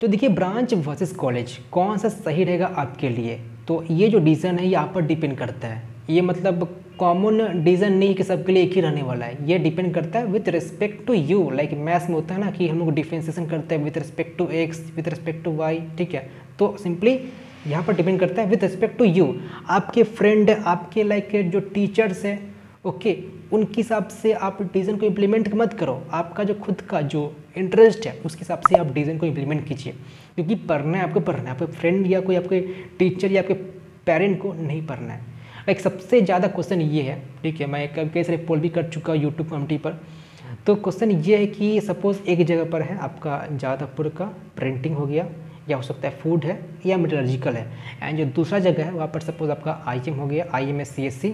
तो देखिए branch versus college कौन सा सही रहेगा आपके लिए। तो ये जो डिसीजन है ये आप पर डिपेंड करता है। ये मतलब कॉमन डिसीजन नहीं कि सबके लिए एक ही रहने वाला है। ये डिपेंड करता है with respect to you. Like maths में होता है ना कि हम लोग डिफ्रेंसिएशन करते हैं with respect to X, with respect to Y. ठीक है, तो सिंपली यहाँ पर डिपेंड करता है विथ रिस्पेक्ट टू यू। आपके फ्रेंड, आपके लाइक जो टीचर्स है, ओके, उनके हिसाब से आप डिसीजन को इम्प्लीमेंट मत करो। आपका जो खुद का जो इंटरेस्ट है उसके हिसाब से आप डिसीजन को इम्प्लीमेंट कीजिए, क्योंकि पढ़ना है आपको, पढ़ना है। आपके फ्रेंड या कोई आपके टीचर या आपके पेरेंट को नहीं पढ़ना है। लाइक सबसे ज़्यादा क्वेश्चन ये है, ठीक है, मैं कई सारे पोल भी कर चुका हूँ यूट्यूब कम्युनिटी पर। तो क्वेश्चन ये है कि सपोज़ एक जगह पर है आपका जादवपुर का प्रिंटिंग हो गया, या हो सकता है फूड है, या मेटलर्जिकल है, एंड जो दूसरा जगह है वहाँ पर सपोज आपका IM हो गया, IMS CSC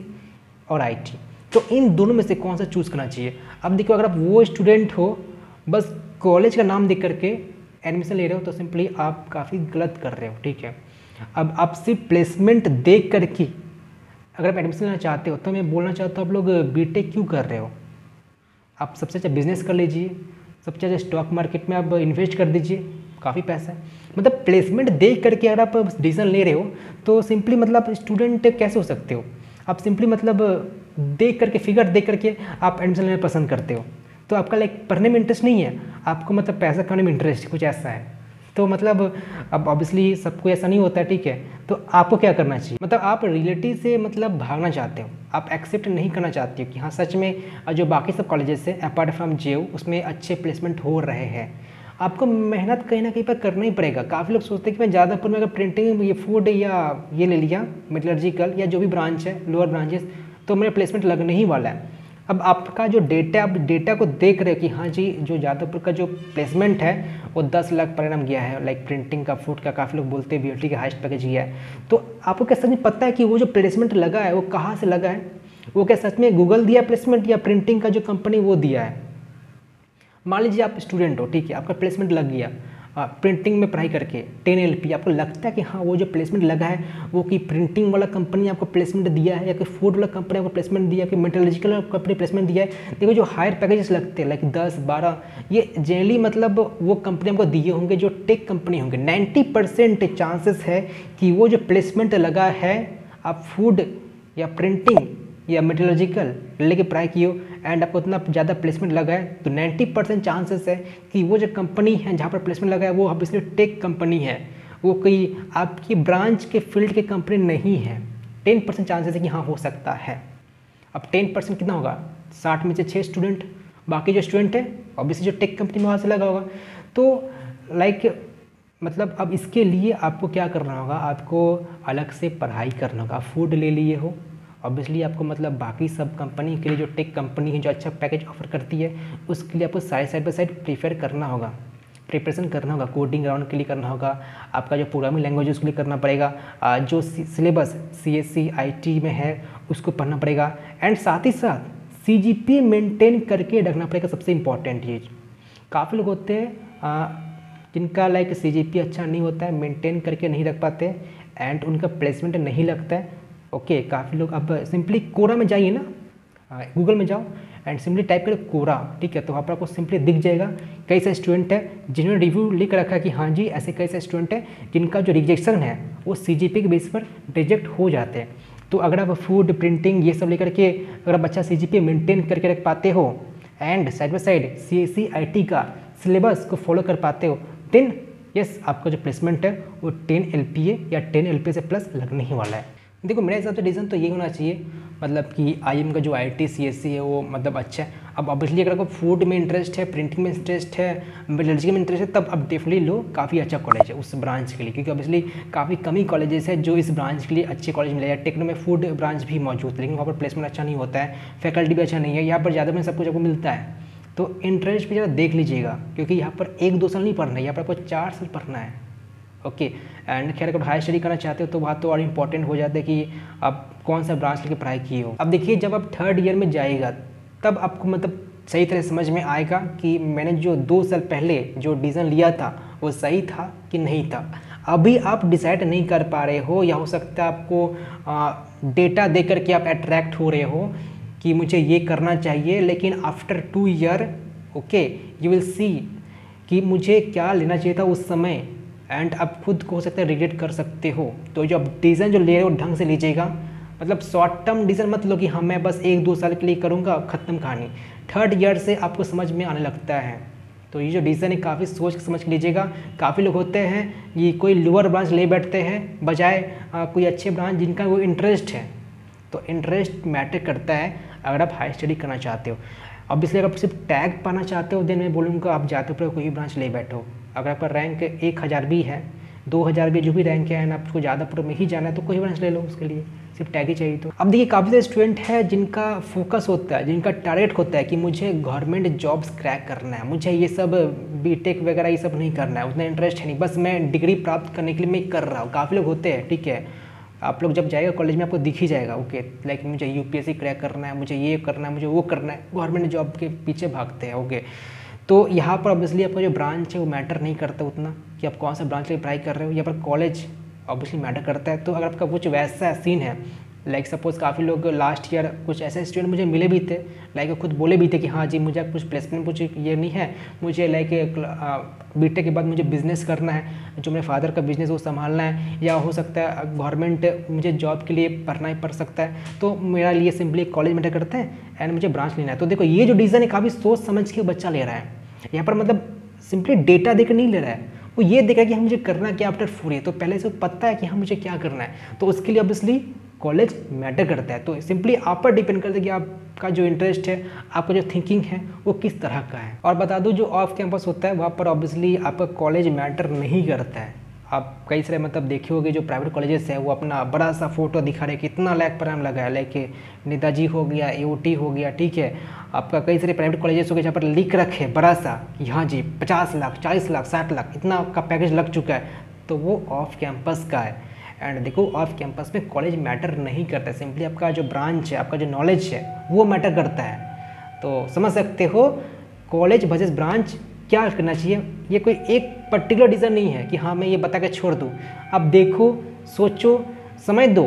और IT। तो इन दोनों में से कौन सा चूज़ करना चाहिए। अब देखो, अगर आप वो स्टूडेंट हो बस कॉलेज का नाम देख करके एडमिशन ले रहे हो तो सिंपली आप काफ़ी गलत कर रहे हो। ठीक है, अब आप सिर्फ प्लेसमेंट देख करके अगर आप एडमिशन लेना चाहते हो तो मैं बोलना चाहता हूँ आप लोग BTech क्यों कर रहे हो। आप सबसे अच्छा बिजनेस कर लीजिए, सबसे अच्छा स्टॉक मार्केट में आप इन्वेस्ट कर दीजिए, काफ़ी पैसा है। मतलब प्लेसमेंट देख करके अगर आप डिसीजन ले रहे हो तो सिंपली मतलब स्टूडेंट कैसे हो सकते हो। आप सिंपली मतलब देख करके, फिगर देख करके आप एडमिशन लेना पसंद करते हो, तो आपका लाइक पढ़ने में इंटरेस्ट नहीं है, आपको मतलब पैसा कमाने में इंटरेस्ट कुछ ऐसा है। तो मतलब अब ऑब्वियसली सबको ऐसा नहीं होता है। ठीक है, तो आपको क्या करना चाहिए, मतलब आप रियलिटी से मतलब भागना चाहते हो, आप एक्सेप्ट नहीं करना चाहते हो कि हाँ सच में जो बाकी सब कॉलेजेस है अपार्ट फ्रॉम JU उसमें अच्छे प्लेसमेंट हो रहे हैं। आपको मेहनत कहीं ना कहीं पर करना ही पड़ेगा। काफ़ी लोग सोचते हैं कि मैं ज़्यादातर में अगर प्रिंटिंग, ये फूड या ये ले लिया मेटलर्जिकल या जो भी ब्रांच है लोअर ब्रांचेस, तो मेरा प्लेसमेंट लगने ही वाला है। अब आपका जो डेटा, आप डेटा को देख रहे हो कि हाँ जी जो जादवपुर का जो प्लेसमेंट है वो 10 लाख पर एनम गया है, लाइक प्रिंटिंग का, फूड का, काफ़ी लोग बोलते हैं BLT का हाईएस्ट पैकेज गया है। तो आपको क्या सच में पता है कि वो जो प्लेसमेंट लगा है वो कहाँ से लगा है। वो क्या सच में गूगल दिया प्लेसमेंट या प्रिंटिंग का जो कंपनी वो दिया है। मान लीजिए आप स्टूडेंट हो, ठीक है, आपका प्लेसमेंट लग गया प्रिंटिंग में पढ़ाई करके 10 LP, आपको लगता है कि हाँ वो जो प्लेसमेंट लगा है वो कि प्रिंटिंग वाला कंपनी आपको प्लेसमेंट दिया है, या कोई फूड वाला कंपनी आपको प्लेसमेंट दिया है, कि मेटलर्जिकल कंपनी प्लेसमेंट दिया है। देखो जो हायर पैकेजेस लगते हैं लाइक 10-12, ये जनरली मतलब वो कंपनी आपको दिए होंगे जो टेक कंपनी होंगे। 90% चांसेस है कि वो जो प्लेसमेंट लगा है, आप फूड या प्रिंटिंग या मेटलर्जिकल लेके पढ़ाई किए हो एंड आपको इतना ज़्यादा प्लेसमेंट लगा है, तो 90% चांसेस है कि वो जो कंपनी है जहाँ पर प्लेसमेंट लगा है वो ऑब्वियसली टेक कंपनी है, वो कोई आपकी ब्रांच के फील्ड की कंपनी नहीं है। 10% चांसेस है कि हाँ हो सकता है। अब 10% कितना होगा, 60 में से 6 स्टूडेंट, बाकी जो स्टूडेंट है ऑब्वियसली जो टेक कंपनी में वहाँ से लगा होगा। तो लाइक मतलब अब इसके लिए आपको क्या करना होगा, आपको अलग से पढ़ाई करना होगा। फूड ले लिए हो, ऑब्वियसली आपको मतलब बाकी सब कंपनी के लिए जो टेक कंपनी है जो अच्छा पैकेज ऑफर करती है उसके लिए आपको साइड बाय साइड प्रीपेयर करना होगा, प्रिपरेशन करना होगा। कोडिंग राउंड के लिए करना होगा, आपका जो प्रोग्रामिंग लैंग्वेज उसके लिए करना पड़ेगा, जो सिलेबस CSC IT में है उसको पढ़ना पड़ेगा, एंड साथ ही साथ CGPA मेंटेन करके रखना पड़ेगा। सबसे इम्पॉर्टेंट चीज़, काफ़ी लोग होते हैं जिनका लाइक CGPA अच्छा नहीं होता है, मेंटेन करके नहीं रख पाते एंड उनका प्लेसमेंट नहीं लगता है। ओके, काफ़ी लोग, अब सिंपली कोरा में जाइए ना, गूगल में जाओ एंड सिंपली टाइप करो कोरा, ठीक है, तो वहाँ पर आपको सिंपली दिख जाएगा कई सारे स्टूडेंट है जिन्होंने रिव्यू लिख रखा है कि हाँ जी ऐसे कई सारे स्टूडेंट हैं जिनका जो रिजेक्शन है वो CGPA के बेस पर रिजेक्ट हो जाते हैं। तो अगर आप फूड, प्रिंटिंग ये सब लेकर के अगर आप अच्छा CGPA मेंटेन करके रख पाते हो and side by side CSC IT का सिलेबस को फॉलो कर पाते हो, देन यस आपका जो प्लेसमेंट है वो 10 LPA या 10 LPA से प्लस लगने ही वाला है। देखो मेरे हिसाब से डिसीजन तो ये होना चाहिए, मतलब कि IM का जो IT CSC है वो मतलब अच्छा है। अब ऑब्वियसली अगर आपको फूड में इंटरेस्ट है, प्रिंटिंग में इंटरेस्ट है, मेटलर्जिकल में इंटरेस्ट है, तब अब डेफिनेटली लो, काफ़ी अच्छा कॉलेज है उस ब्रांच के लिए, क्योंकि ऑब्वियसली काफ़ी कम ही कॉलेजेस है जो इस ब्रांच के लिए अच्छे कॉलेज मिलेगा। टेक्नो में फूड ब्रांच भी मौजूद है लेकिन वहाँ पर प्लेसमेंट अच्छा नहीं होता है, फैकल्टी भी अच्छा नहीं है। यहाँ पर ज़्यादा में सब कुछ आपको मिलता है, तो इंटरेस्ट भी ज़रा देख लीजिएगा, क्योंकि यहाँ पर 1-2 साल नहीं पढ़ना है, यहाँ पर आपको 4 साल पढ़ना है। ओके, एंड खैर अगर हायर स्टडी करना चाहते हो तो वहाँ तो और इम्पॉर्टेंट हो जाता है कि आप कौन सा ब्रांच लेके पढ़ाई की हो। अब देखिए जब आप 3rd ईयर में जाएगा तब आपको मतलब सही तरह समझ में आएगा कि मैंने जो 2 साल पहले जो डिसीजन लिया था वो सही था कि नहीं था। अभी आप डिसाइड नहीं कर पा रहे हो, या हो सकता है आपको डेटा दे करके आप अट्रैक्ट हो रहे हो कि मुझे ये करना चाहिए, लेकिन after 2 year okay you will see कि मुझे क्या लेना चाहिए था उस समय, एंड आप खुद को हो सकता है रिग्रेट कर सकते हो। तो जो आप डिसीजन जो ले रहे हो ढंग से लीजिएगा, मतलब शॉर्ट टर्म डिसीजन मत लो कि हाँ मैं बस 1-2 साल के लिए करूँगा, ख़त्म कहानी। 3rd ईयर से आपको समझ में आने लगता है। तो ये जो डिसीजन है काफ़ी सोच समझ के लीजिएगा। काफ़ी लोग होते हैं ये कोई लोअर ब्रांच ले बैठते हैं बजाय कोई अच्छे ब्रांच जिनका वो इंटरेस्ट है। तो इंटरेस्ट मैटर करता है अगर आप हाई स्टडी करना चाहते हो। अब इसलिए अगर आप सिर्फ टैग पाना चाहते हो देन मैं बोलूँगा आप जाते पर कोई ब्रांच ले बैठो। अगर आपका रैंक 1000 भी है, 2000 भी, जो भी रैंक है ना, आपको ज़्यादा प्रो में ही जाना है तो कोई ब्रांच ले लो, उसके लिए सिर्फ टैग ही चाहिए। तो अब देखिए काफ़ी सारे स्टूडेंट है जिनका फोकस होता है, जिनका टारगेट होता है कि मुझे गवर्नमेंट जॉब्स क्रैक करना है, मुझे ये सब बीटेक वगैरह ये सब नहीं करना है, उतना इंटरेस्ट है नहीं, बस मैं डिग्री प्राप्त करने के लिए मैं कर रहा हूँ। काफ़ी लोग होते हैं, ठीक है। आप लोग जब जाएगा कॉलेज में आपको दिख ही जाएगा, ओके लाइक मुझे यूपीएससी क्रैक करना है, मुझे ये करना है, मुझे वो करना है, गवर्नमेंट जॉब के पीछे भागते हैं, ओके। तो यहाँ पर ऑब्वियसली आपका जो ब्रांच है वो मैटर नहीं करता उतना कि आप कौन सा ब्रांच के लिए ट्राई कर रहे हो। यहाँ पर कॉलेज ऑब्वियसली मैटर करता है। तो अगर आपका कुछ वैसा सीन है, लाइक सपोज़ काफ़ी लोग लास्ट ईयर कुछ ऐसे स्टूडेंट मुझे मिले भी थे, लाइक खुद बोले भी थे कि हाँ जी मुझे कुछ प्लेसमेंट कुछ ये नहीं है, मुझे लाइक बीटेक के बाद मुझे बिज़नेस करना है, जो मेरे फादर का बिज़नेस वो संभालना है, या हो सकता है गवर्नमेंट मुझे जॉब के लिए पढ़ना ही पड़ सकता है। तो मेरा लिए सिंपली कॉलेज मैटर करते हैं एंड मुझे ब्रांच लेना है। तो देखो ये जो डिसीजन है काफ़ी सोच समझ के बच्चा ले रहा है। यहाँ पर मतलब सिंपली डेटा देकर नहीं ले रहा है, वो ये देख रहा है कि हाँ मुझे करना क्या आफ्टर 4 ईयर। तो पहले से पता है कि हाँ मुझे क्या करना है, तो उसके लिए ऑब्वियसली कॉलेज मैटर करता है। तो सिंपली आप पर डिपेंड करता है कि आपका जो इंटरेस्ट है, आपका जो थिंकिंग है वो किस तरह का है। और बता दूं जो ऑफ कैंपस होता है वहाँ पर ऑब्वियसली आपका कॉलेज मैटर नहीं करता है। आप कई सारे मतलब देखे होंगे जो प्राइवेट कॉलेजेस है वो अपना बड़ा सा फोटो दिखा रहे कितना लाख पर लगा है, लाइक नेताजी हो गया, AOT हो गया, ठीक है। आपका कई सारे प्राइवेट कॉलेजेस हो गए जहाँ पर लिख रखे बड़ा सा कि हाँ जी 50 लाख 40 लाख 60 लाख इतना आपका पैकेज लग चुका है, तो वो ऑफ कैंपस का है। एंड देखो ऑफ कैंपस में कॉलेज मैटर नहीं करता है, सिंपली आपका जो ब्रांच है, आपका जो नॉलेज है वो मैटर करता है। तो समझ सकते हो कॉलेज वर्सेस ब्रांच क्या करना चाहिए। ये कोई एक पर्टिकुलर डिसीजन नहीं है कि हाँ मैं ये बता के छोड़ दूँ। आप देखो, सोचो, समय दो,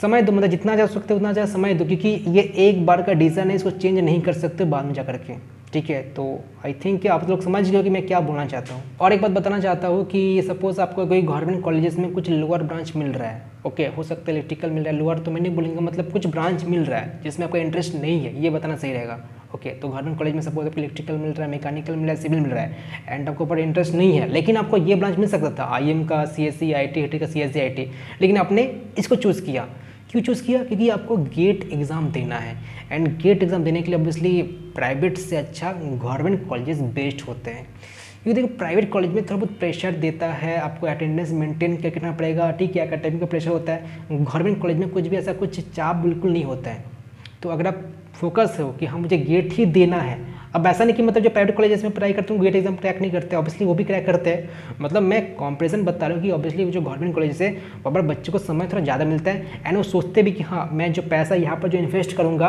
मतलब जितना जा सकते हो उतना ज़्यादा समय दो, क्योंकि ये एक बार का डिसीजन है, इसको चेंज नहीं कर सकते बाद में जा करके, ठीक है। तो आई थिंक कि आप लोग समझ गए हो कि मैं क्या बोलना चाहता हूँ। और एक बात बताना चाहता हूँ कि सपोज़ आपको कोई गवर्नमेंट कॉलेजेस में कुछ लोअर ब्रांच मिल रहा है, ओके, हो सकता है इलेक्ट्रिकल मिल रहा है, लोअर तो मैं नहीं बोलूँगा, मतलब कुछ ब्रांच मिल रहा है जिसमें आपका इंटरेस्ट नहीं है, ये बताना सही रहेगा, ओके। तो गवर्नमेंट कॉलेज में सपोज आपको इलेक्ट्रिकल मिल रहा है, मैकेनिकल मिल रहा है, सिविल मिल रहा है, एंड आपको ऊपर इंटरेस्ट नहीं है, लेकिन आपको ये ब्रांच मिल सकता था IM का, CSE IT का CSE IT, लेकिन आपने इसको चूज़ किया। क्यों चूज़ किया? क्योंकि आपको गेट एग्ज़ाम देना है, एंड गेट एग्ज़ाम देने के लिए ऑब्वियसली प्राइवेट से अच्छा गवर्नमेंट कॉलेजेस बेस्ट होते हैं। क्योंकि देखो प्राइवेट कॉलेज में थोड़ा बहुत प्रेशर देता है, आपको अटेंडेंस मेंटेन करना पड़ेगा, ठीक है, एकेडमिक का प्रेशर होता है। गवर्नमेंट कॉलेज में कुछ भी ऐसा कुछ चाप बिल्कुल नहीं होता है। तो अगर आप फोकस हो कि हाँ मुझे गेट ही देना है, अब ऐसा नहीं कि मतलब जो प्राइवेट कॉलेज में पढ़ाई करते हूँ गेट एग्जाम क्रैक नहीं करते, ऑब्वियसली वो भी क्रैक करते हैं। मतलब मैं कंपैरिजन बता रहा हूँ कि ऑब्वियसली जो गवर्नमेंट कॉलेज है वहाँ पर बच्चों को समय थोड़ा ज़्यादा मिलता है, एंड वो सोचते भी कि हाँ मैं जो पैसा यहाँ पर जो इन्वेस्ट करूँगा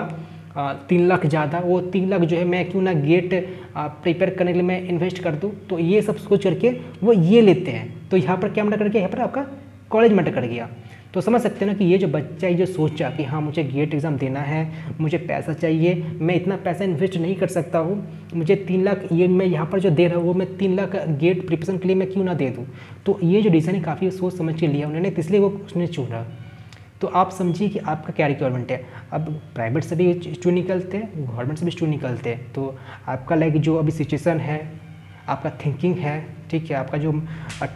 3 लाख ज़्यादा, वो 3 लाख जो है मैं क्यों ना गेट प्रिपेयर करने के लिए मैं इन्वेस्ट कर दूँ। तो ये सब सोच करके वो ये लेते हैं। तो यहाँ पर क्या मैटर कर गया, यहाँ पर आपका कॉलेज मैटर कर गया। तो समझ सकते हैं ना कि ये जो बच्चा ये जो सोचा कि हाँ मुझे गेट एग्ज़ाम देना है, मुझे पैसा चाहिए, मैं इतना पैसा इन्वेस्ट नहीं कर सकता हूँ, मुझे 3 लाख ये मैं यहाँ पर जो दे रहा हूँ वो मैं 3 लाख गेट प्रिपरेशन के लिए मैं क्यों ना दे दूँ। तो ये जो डिसीजन है काफ़ी सोच समझ के लिया उन्होंने, इसलिए वो उसने चुना। तो आप समझिए कि आपका क्या रिक्वायरमेंट है। अब प्राइवेट से भी स्टूडेंट निकलते हैं, गवर्नमेंट से भी स्टूडेंट निकलते हैं। तो आपका लाइक जो अभी सिचुएशन है, आपका थिंकिंग है, ठीक है, आपका जो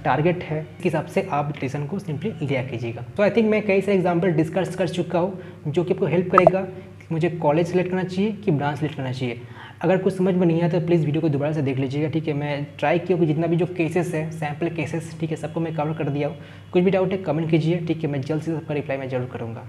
टारगेट है, इस हिसाब से आप डिसीजन को सिंपली लिया कीजिएगा। तो आई थिंक मैं कई सारे एग्जांपल डिस्कस कर चुका हूँ जो कि आपको हेल्प करेगा कि मुझे कॉलेज सेलेक्ट करना चाहिए कि ब्रांच सेलेक्ट करना चाहिए। अगर कुछ समझ में नहीं आया तो प्लीज़ वीडियो को दोबारा से देख लीजिएगा, ठीक है। मैं ट्राई किया कि जितना भी जो केसेस है, सैम्पल केसेस, ठीक है, सबको मैं कवर कर दिया हूँ। कुछ भी डाउट है कमेंट कीजिए, ठीक है, मैं जल्द से सबका रिप्लाई मैं जरूर करूँगा।